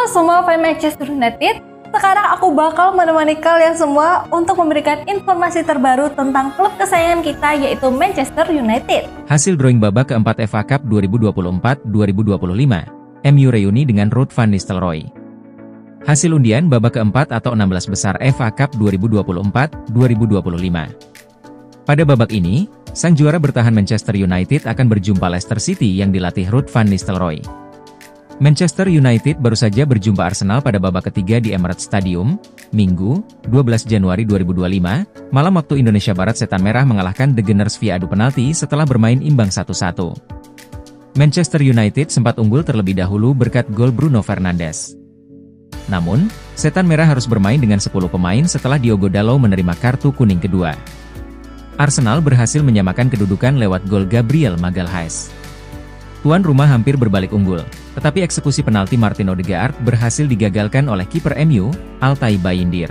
semua fans Manchester United, sekarang aku bakal menemani kalian semua untuk memberikan informasi terbaru tentang klub kesayangan kita yaitu Manchester United. Hasil drawing babak keempat FA Cup 2024-2025, MU reuni dengan Ruud van Nistelrooy. Hasil undian babak keempat atau 16 besar FA Cup 2024-2025. Pada babak ini, sang juara bertahan Manchester United akan berjumpa Leicester City yang dilatih Ruud van Nistelrooy. Manchester United baru saja berjumpa Arsenal pada babak ketiga di Emirates Stadium, Minggu, 12 Januari 2025, malam waktu Indonesia Barat. Setan Merah mengalahkan The Gunners via adu penalti setelah bermain imbang 1-1. Manchester United sempat unggul terlebih dahulu berkat gol Bruno Fernandes. Namun, Setan Merah harus bermain dengan 10 pemain setelah Diogo Dalot menerima kartu kuning kedua. Arsenal berhasil menyamakan kedudukan lewat gol Gabriel Magalhaes. Tuan rumah hampir berbalik unggul, tetapi eksekusi penalti Martin Odegaard berhasil digagalkan oleh kiper MU, Altay Bayindir.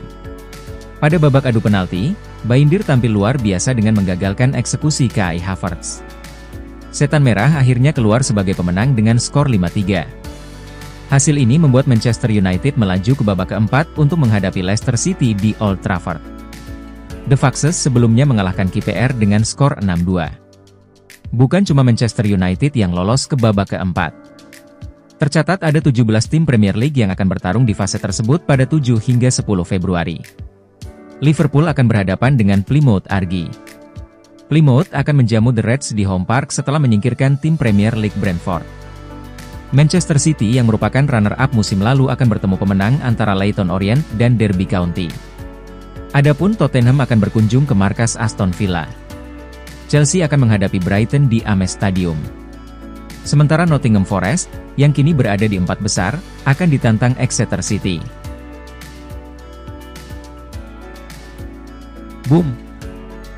Pada babak adu penalti, Bayindir tampil luar biasa dengan menggagalkan eksekusi Kai Havertz. Setan Merah akhirnya keluar sebagai pemenang dengan skor 5-3. Hasil ini membuat Manchester United melaju ke babak keempat untuk menghadapi Leicester City di Old Trafford. The Foxes sebelumnya mengalahkan KPR dengan skor 6-2. Bukan cuma Manchester United yang lolos ke babak keempat. Tercatat ada 17 tim Premier League yang akan bertarung di fase tersebut pada 7 hingga 10 Februari. Liverpool akan berhadapan dengan Plymouth Argyle. Plymouth akan menjamu The Reds di home park setelah menyingkirkan tim Premier League Brentford. Manchester City yang merupakan runner-up musim lalu akan bertemu pemenang antara Leyton Orient dan Derby County. Adapun Tottenham akan berkunjung ke markas Aston Villa. Chelsea akan menghadapi Brighton di Amex Stadium. Sementara Nottingham Forest, yang kini berada di 4 besar, akan ditantang Exeter City. Boom!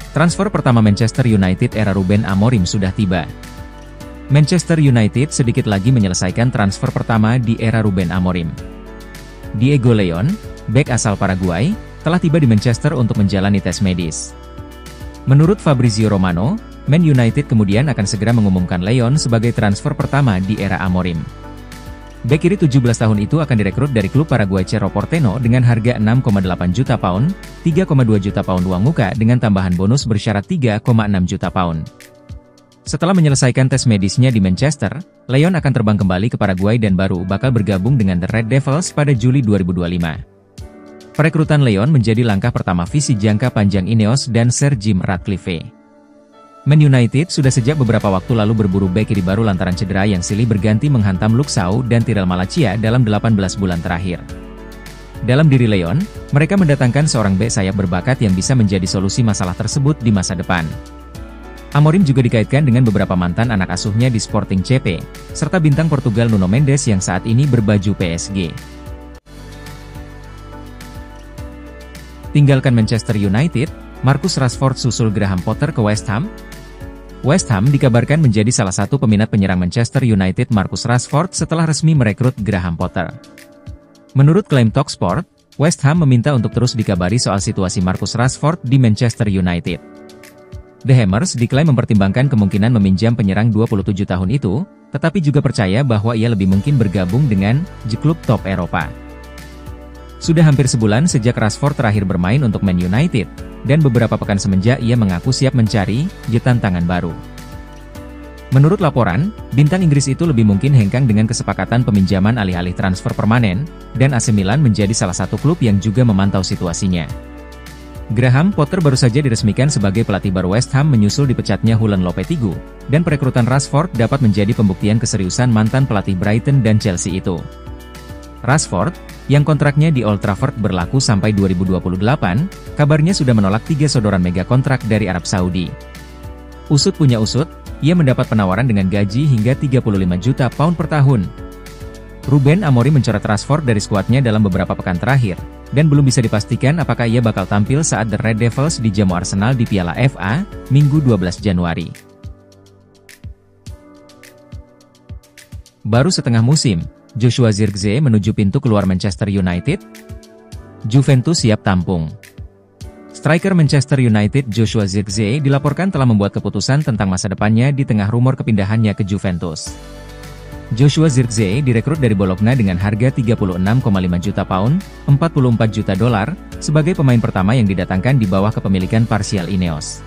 Transfer pertama Manchester United era Ruben Amorim sudah tiba. Manchester United sedikit lagi menyelesaikan transfer pertama di era Ruben Amorim. Diego Leon, bek asal Paraguay, telah tiba di Manchester untuk menjalani tes medis. Menurut Fabrizio Romano, Man United kemudian akan segera mengumumkan Leon sebagai transfer pertama di era Amorim. Bek kiri 17 tahun itu akan direkrut dari klub Paraguay Cerro Porteño dengan harga 6,8 juta pound, 3,2 juta pound uang muka dengan tambahan bonus bersyarat 3,6 juta pound. Setelah menyelesaikan tes medisnya di Manchester, Leon akan terbang kembali ke Paraguay dan baru bakal bergabung dengan The Red Devils pada Juli 2025. Perekrutan Leon menjadi langkah pertama visi jangka panjang Ineos dan Sir Jim Ratcliffe. Man United sudah sejak beberapa waktu lalu berburu bek kiri baru lantaran cedera yang silih berganti menghantam Luke Shaw dan Tyrell Malacia dalam 18 bulan terakhir. Dalam diri Leon, mereka mendatangkan seorang bek sayap berbakat yang bisa menjadi solusi masalah tersebut di masa depan. Amorim juga dikaitkan dengan beberapa mantan anak asuhnya di Sporting CP, serta bintang Portugal Nuno Mendes yang saat ini berbaju PSG. Tinggalkan Manchester United, Marcus Rashford susul Graham Potter ke West Ham. West Ham dikabarkan menjadi salah satu peminat penyerang Manchester United Marcus Rashford setelah resmi merekrut Graham Potter. Menurut klaim Talksport, West Ham meminta untuk terus dikabari soal situasi Marcus Rashford di Manchester United. The Hammers diklaim mempertimbangkan kemungkinan meminjam penyerang 27 tahun itu, tetapi juga percaya bahwa ia lebih mungkin bergabung dengan klub top Eropa. Sudah hampir sebulan sejak Rashford terakhir bermain untuk Man United, dan beberapa pekan semenjak ia mengaku siap mencari tantangan baru. Menurut laporan, bintang Inggris itu lebih mungkin hengkang dengan kesepakatan peminjaman alih-alih transfer permanen, dan AC Milan menjadi salah satu klub yang juga memantau situasinya. Graham Potter baru saja diresmikan sebagai pelatih baru West Ham menyusul dipecatnya Julen Lopetegui, dan perekrutan Rashford dapat menjadi pembuktian keseriusan mantan pelatih Brighton dan Chelsea itu. Rashford, yang kontraknya di Old Trafford berlaku sampai 2028, kabarnya sudah menolak 3 sodoran mega kontrak dari Arab Saudi. Usut punya usut, ia mendapat penawaran dengan gaji hingga 35 juta pound per tahun. Ruben Amorim mencoret Rashford dari skuadnya dalam beberapa pekan terakhir, dan belum bisa dipastikan apakah ia bakal tampil saat The Red Devils dijamu Arsenal di Piala FA, Minggu 12 Januari. Baru setengah musim, Joshua Zirkzee menuju pintu keluar Manchester United. Juventus siap tampung. Striker Manchester United Joshua Zirkzee dilaporkan telah membuat keputusan tentang masa depannya di tengah rumor kepindahannya ke Juventus. Joshua Zirkzee direkrut dari Bologna dengan harga 36,5 juta pound, 44 juta dolar, sebagai pemain pertama yang didatangkan di bawah kepemilikan parsial Ineos.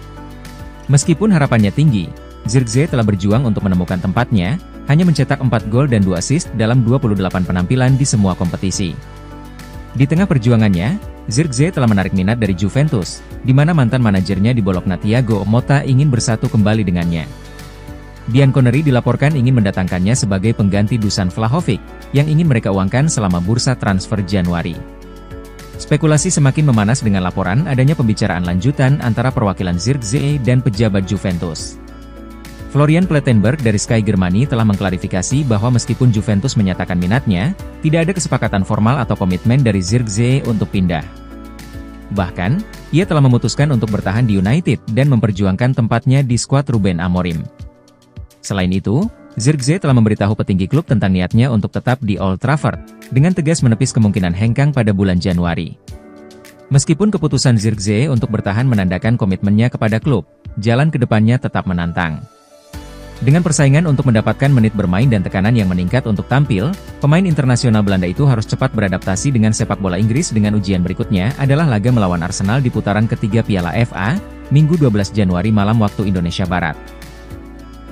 Meskipun harapannya tinggi, Zirkzee telah berjuang untuk menemukan tempatnya, hanya mencetak 4 gol dan 2 assist dalam 28 penampilan di semua kompetisi. Di tengah perjuangannya, Zirkzee telah menarik minat dari Juventus, di mana mantan manajernya di Bologna Thiago Motta ingin bersatu kembali dengannya. Bianconeri dilaporkan ingin mendatangkannya sebagai pengganti Dusan Vlahovic, yang ingin mereka uangkan selama bursa transfer Januari. Spekulasi semakin memanas dengan laporan adanya pembicaraan lanjutan antara perwakilan Zirkzee dan pejabat Juventus. Florian Plettenberg dari Sky Germany telah mengklarifikasi bahwa meskipun Juventus menyatakan minatnya, tidak ada kesepakatan formal atau komitmen dari Zirkzee untuk pindah. Bahkan, ia telah memutuskan untuk bertahan di United dan memperjuangkan tempatnya di skuad Ruben Amorim. Selain itu, Zirkzee telah memberitahu petinggi klub tentang niatnya untuk tetap di Old Trafford, dengan tegas menepis kemungkinan hengkang pada bulan Januari. Meskipun keputusan Zirkzee untuk bertahan menandakan komitmennya kepada klub, jalan ke depannya tetap menantang. Dengan persaingan untuk mendapatkan menit bermain dan tekanan yang meningkat untuk tampil, pemain internasional Belanda itu harus cepat beradaptasi dengan sepak bola Inggris dengan ujian berikutnya adalah laga melawan Arsenal di putaran ketiga Piala FA, Minggu 12 Januari malam waktu Indonesia Barat.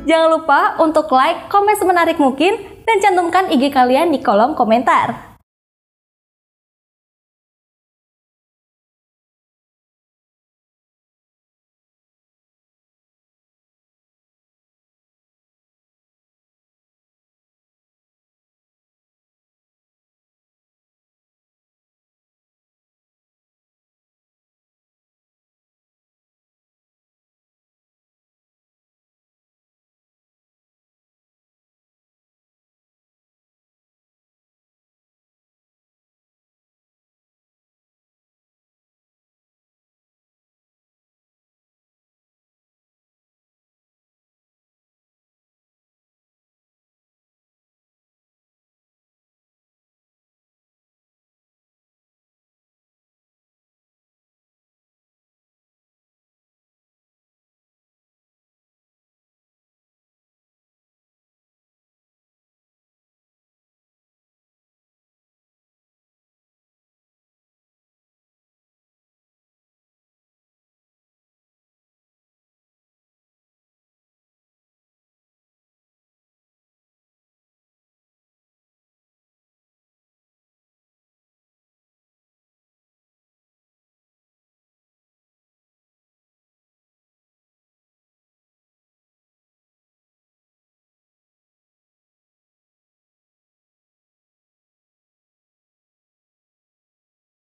Jangan lupa untuk like, komen semenarik mungkin, dan cantumkan IG kalian di kolom komentar.